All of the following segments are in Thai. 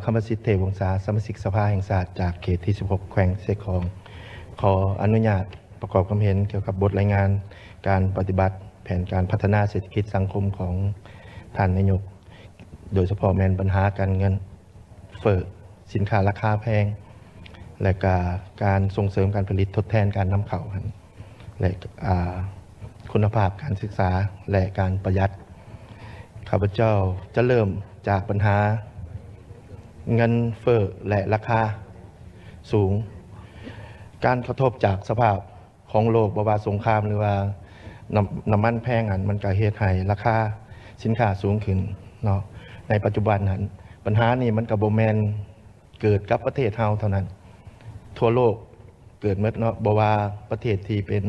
คำสิทธิ์เทวงศาสมาชิกสภาแห่งชาติจากเขตที่ 16 แขวงเสกของขออนุญาตประกอบความเห็นเกี่ยวกับบทรายงานการปฏิบัติแผนการพัฒนาเศรษฐกิจสังคมของท่านนายกโดยเฉพาะแมนปัญหาการเงินเฟ้อสินค้าราคาแพงและการส่งเสริมการผลิตทดแทนการนำเข้าและคุณภาพการศึกษาและการประหยัดข้าพเจ้าจะเริ่มจากปัญหาเงินเฟ้อและราคาสูงการกระทบจากสภาพของโลกบ่ว่าสงครามหรือว่าน้ำมันแพงมันก็เฮ็ดให้ราคาสินค้าสูงขึ้นเนาะในปัจจุบันนั้นปัญหานี้มันก็บ่แม่นเกิดกับประเทศเฮาเท่านั้นทั่วโลกเกิดหมดเนาะบ่ว่าประเทศที่เป็น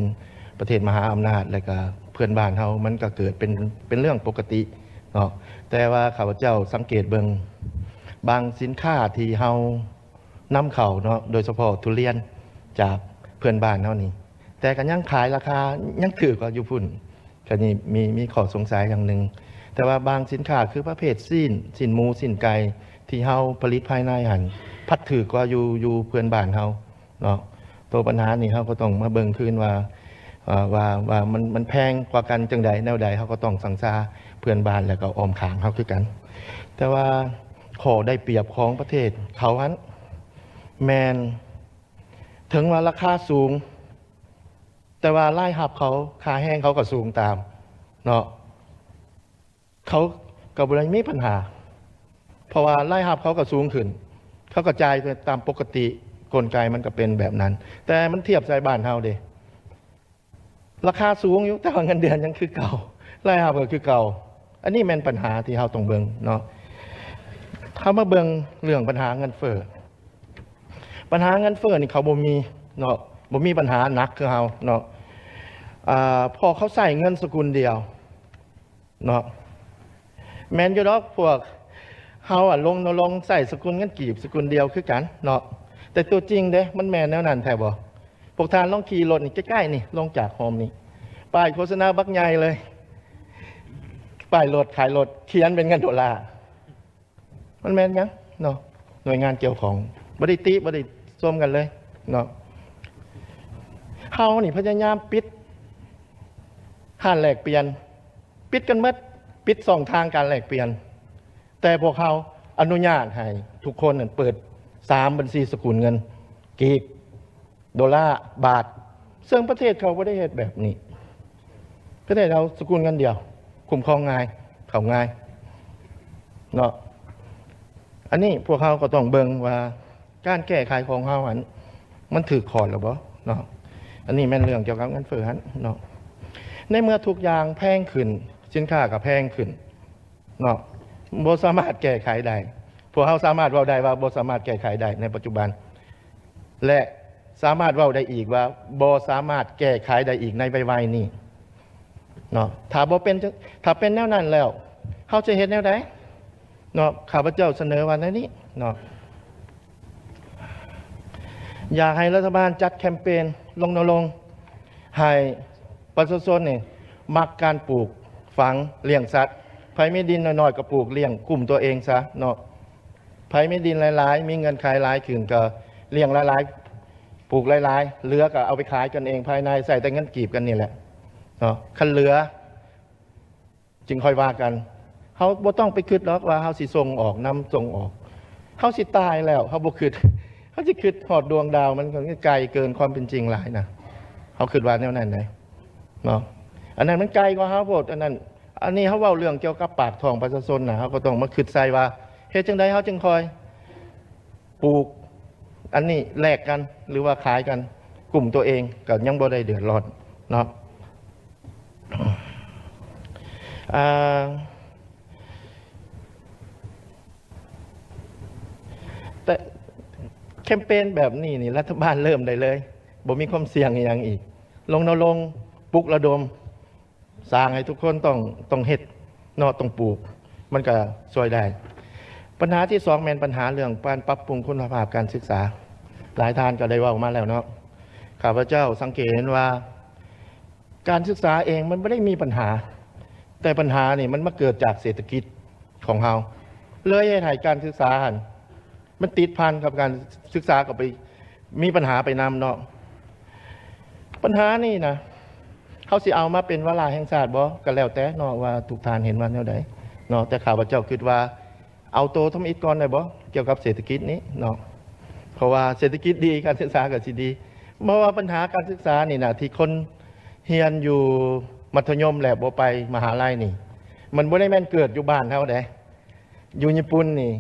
ประเทศมหาอำนาจและก็เพื่อนบ้านเฮามันก็เกิดเป็นเรื่องปกติเนาะแต่ว่าข้าพเจ้าสังเกตเบิ่งบางสินค้าที่เฮานำเข้าเนาะโดยเฉพาะทุเรียนจากเพื่อนบ้านเฮานี่แต่ก็ยังขายราคายังถูกกว่าอยู่พุ่นก็นี่มีข้อสงสัยอย่างหนึ่งแต่ว่าบางสินค้าคือประเภทสิ้นหมูสิ้นไก่ที่เฮาผลิตภายในหันพัดถูกกว่าอยู่เพื่อนบ้านเฮาเนาะตัวปัญหานี่เฮาก็ต้องมาเบิ่งคืนว่ามันแพงกว่ากันจังใดแนวใดเฮาก็ต้องสั่งซาเพื่อนบ้านแล้วก็อ้อมข้างเฮาคือกันแต่ว่าข้อได้เปรียบของประเทศเขาหันแมนถึงว่าราคาสูงแต่ว่ารายรับเขาค่าแห้งเขาก็สูงตามเนาะเขาก็บ่ได้มีปัญหาเพราะว่ารายรับเขาก็สูงขึ้นเขาก็จ่ายตามปกติกลไกมันก็เป็นแบบนั้นแต่มันเทียบใส่บ้านเฮาเด้ราคาสูงอยู่แต่ว่าเงินเดือนยังคือเก่ารายรับก็คือเก่าอันนี้แม่นปัญหาที่เฮาต้องเบิ่งเนาะถ้ามาเบิ่งเรื่องปัญหาเงินเฟ้อปัญหาเงินเฟ้อนี่เขาบ่มีเนาะบ่มีปัญหาหนักคือเฮาเนาะพอเขาใส่เงินสกุลเดียวเนาะแม่นอยู่ดอกพวกเฮาลงใส่สกุลเงินกีบสกุลเดียวคือกันเนาะแต่ตัวจริงเด้มันแม่นแนวนั้นแท้บ่พวกท่านลองขี่รถนี่ใกล้ๆนี่ลงจากโฮมนี่ป้ายโฆษณาบักใหญ่เลยป้ายรถขายรถเขียนเป็นเงินดอลลาร์มันแม่นยังเนาะหน่วยงานเกี่ยวของบ่ได้ติบ่ได้ส้มกันเลยเนาะเฮานี่พยายามปิดห้านแลกเปลี่ยนปิดกันหมดปิด2ทางการแลกเปลี่ยนแต่พวกเขาอนุญาตให้ทุกคนเปิด3บัญชีสกุลเงินกีบดอลลาร์บาทซึ่งประเทศเขาบ่ได้เฮ็ดแบบนี้ประเทศเราสกุลเงินเดียวคุ้มครองง่ายเข้าง่ายเนาะอันนี้พวกเขาก็ต้องเบิ่งว่าการแก้ไขของเฮาหันมันถูกขอดหรือบ่เนาะอันนี้แม่นเรื่องเกี่ยวกับเงินเฟ้อหันเนาะในเมื่อทุกอย่างแพงขึ้นสินค้าก็แพงขึ้นเนาะบ่สามารถแก้ไขได้พวกเฮาสามารถเว้าได้ว่าบ่สามารถแก้ไขได้ในปัจจุบันและสามารถเว้าได้อีกว่าบ่สามารถแก้ไขได้อีกในไวๆนี้เนาะถ้าเป็นแนวนั้นแล้วเฮาจะเฮ็ดแนวใดเนาะข้าพเจ้าเสนอว่าในนี้เนาะอยากให้รัฐบาลจัดแคมเปญรณรงค์ให้ประชาชนนี่มักการปลูกฝังเลี้ยงสัตว์ไผมีดินน้อยๆก็ปลูกเลี้ยงกลุ่มตัวเองซะเนาะไผมีดินหลายๆมีเงินขายหลายขึ้นก็เลี้ยงหลายๆปลูกหลายๆเหลือก็เอาไปขายกันเองภายในใส่แต่เงินกีบกันนี่แหละเนาะคันเหลือจึงค่อยว่ากันเฮาบ่ต้องไปคิดหรอกว่าเฮาสิส่งออกนำส่งออกเฮาสิตายแล้วเฮาบ่คิดเขาจะคิดหอดดวงดาวมันก็ไกลเกินความเป็นจริงหลายนะเขาคิดว่าแนวนั้นไหนเนาะอันนั้นมันไกลกว่าเขาโพดอันนี้เขาเว้าเรื่องเกี่ยวกับปากท้องประชาชนนะเขาก็ต้องมาคิดใส่ว่าเฮ็ดจังใดเขาจึงคอยปลูกอันนี้แลกกันหรือว่าขายกันกลุ่มตัวเองก็ยังบ่ได้เดือดร้อนเนาะแต่แคมเปญแบบนี้นี่รัฐบาลเริ่มได้เลยบ่มีความเสี่ยงอย่างอีกลงปลุกระดมสร้างให้ทุกคนต้องเฮ็ดเนาะต้องปลูกมันก็ช่วยได้ปัญหาที่2แม่นปัญหาเรื่องการปรับปรุงคุณภาพการศึกษาหลายท่านก็ได้เว้ามาแล้วเนาะข้าพเจ้าสังเกตเห็นว่าการศึกษาเองมันไม่ได้มีปัญหาแต่ปัญหานี่มันมาเกิดจากเศรษฐกิจของเฮาเลยให้การศึกษา มันติดพันกับการศึกษากับไปมีปัญหาไปนำเนาะปัญหานี่นะเขาสิเอามาเป็นวาระแห่งชาติบ่ก็แล้วแต่เนาะว่าทุกท่านเห็นว่าแนวใดเนาะแต่ข้าพเจ้าคิดว่าเอาโตทำอิฐก่อนได้บ่เกี่ยวกับเศรษฐกิจนี้เนาะเพราะว่าเศรษฐกิจดีการศึกษาก็สิดีเพราะว่าปัญหาการศึกษานี่นะที่คนเรียนอยู่มัธยมแล้วบ่ไปมหาลัยนี่มันบ่ได้แม่นเกิดอยู่บ้านเฮาเด้อยู่ญี่ปุ่นนี่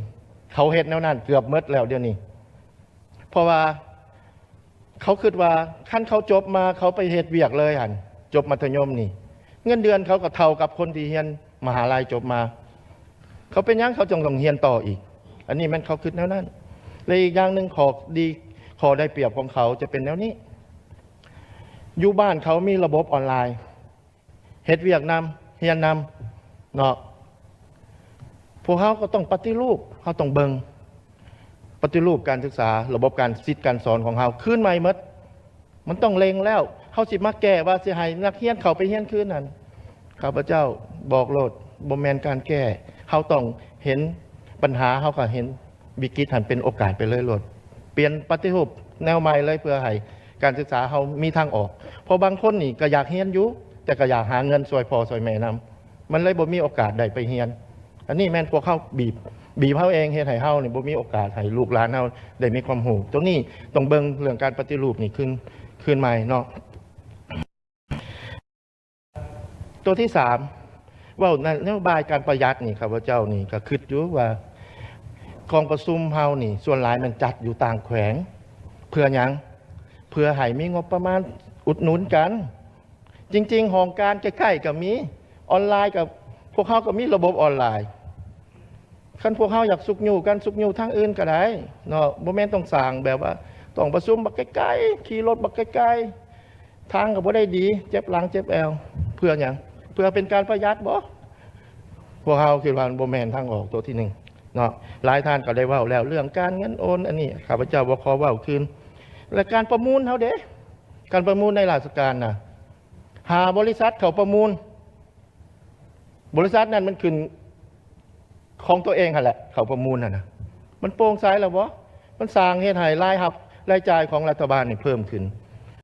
เขาเฮ็ดแนวนั้นเกือบหมดแล้วเดี๋ยวนี้เพราะว่าเขาคิดว่าขั้นเขาจบมาเขาไปเฮ็ดเวียกเลยหั่นจบมัธยมนี่เงินเดือนเขาก็เท่ากับคนที่เรียนมหาลัยจบมาเขาเป็นยังเขาจงต้องเรียนต่ออีกอันนี้มันเขาคิดแนวนั้นและอีกอย่างหนึ่งขอได้เปรียบของเขาจะเป็นแนวนี้อยู่บ้านเขามีระบบออนไลน์เฮ็ดเวียกนำเรียนนำเนาะพวกเขาก็ต้องปฏิรูปเขาต้องเบิงปฏิรูปการศึกษาระบบการสิทธิการสอนของเขาขึ้นใหม่หมดมันต้องเล็งแล้วเขาสิมาแก้ว่าสิให้นักเรียนเขาไปเรียนคืนนั้นข้าพเจ้าบอกโลดบ่แม่นการแก้เขาต้องเห็นปัญหาเขาก็เห็นวิกฤตหันเป็นโอกาสไปเลยโลดเปลี่ยนปฏิรูปแนวใหม่เลยเพื่อให้การศึกษาเขามีทางออกเพราะบางคนนี่ก็อยากเรียนอยู่แต่ก็อยากหาเงินช่วยพ่อช่วยแม่นำมันเลยบ่มีโอกาสได้ไปเรียนอันนี้แม่นพวกเขาบีบเขาเองเฮ็ดให้เฮานี่บ่มีโอกาสให้ลูกหลานเฮาได้มีความรู้ตรงนี้ต้องเบิ่งเรื่องการปฏิรูปนี่ขึ้นใหม่เนาะตัวที่3ว่านโยบายการประหยัดนี่ครับพระเจ้านี่ก็คิดอยู่ว่ากองประชุมเฮานี่ส่วนหลายมันจัดอยู่ต่างแขวงเพื่อหยังเพื่อให้มีงบประมาณอุดหนุนกันจริงๆห้องการใกล้ๆก็มีออนไลน์กับพวกเขาก็มีระบบออนไลน์คันพวกเขาอยากสุกอยู่กันสุกอยู่ทางอื่นก็ได้เนาะบ่แม่นต้องสร้างแบบว่าต้องประชุมบักไกลๆขี่รถบักไกลๆทางก็บ่ได้ดีเจ็บหลังเจ็บแอวเพื่อหยังเพื่อเป็นการประหยัดบ่พวกเขาคิดว่าบ่แม่นทางออกตัวที่1เนาะหลายท่านก็ได้เว้าแล้วเรื่องการเงินโอนอันนี้ข้าพเจ้าบ่ขอเว้าคืนและการประมูลเฮาเด้การประมูลในราชการน่ะหาบริษัทเขาประมูลบริษัทนั้นมันขึ้นของตัวเองหั่นแหละเขาประมูลนะมันโปร่งใสแล้วบ่มันสร้างเฮ็ดให้รายจ่ายของรัฐบาลนี่เพิ่มขึ้น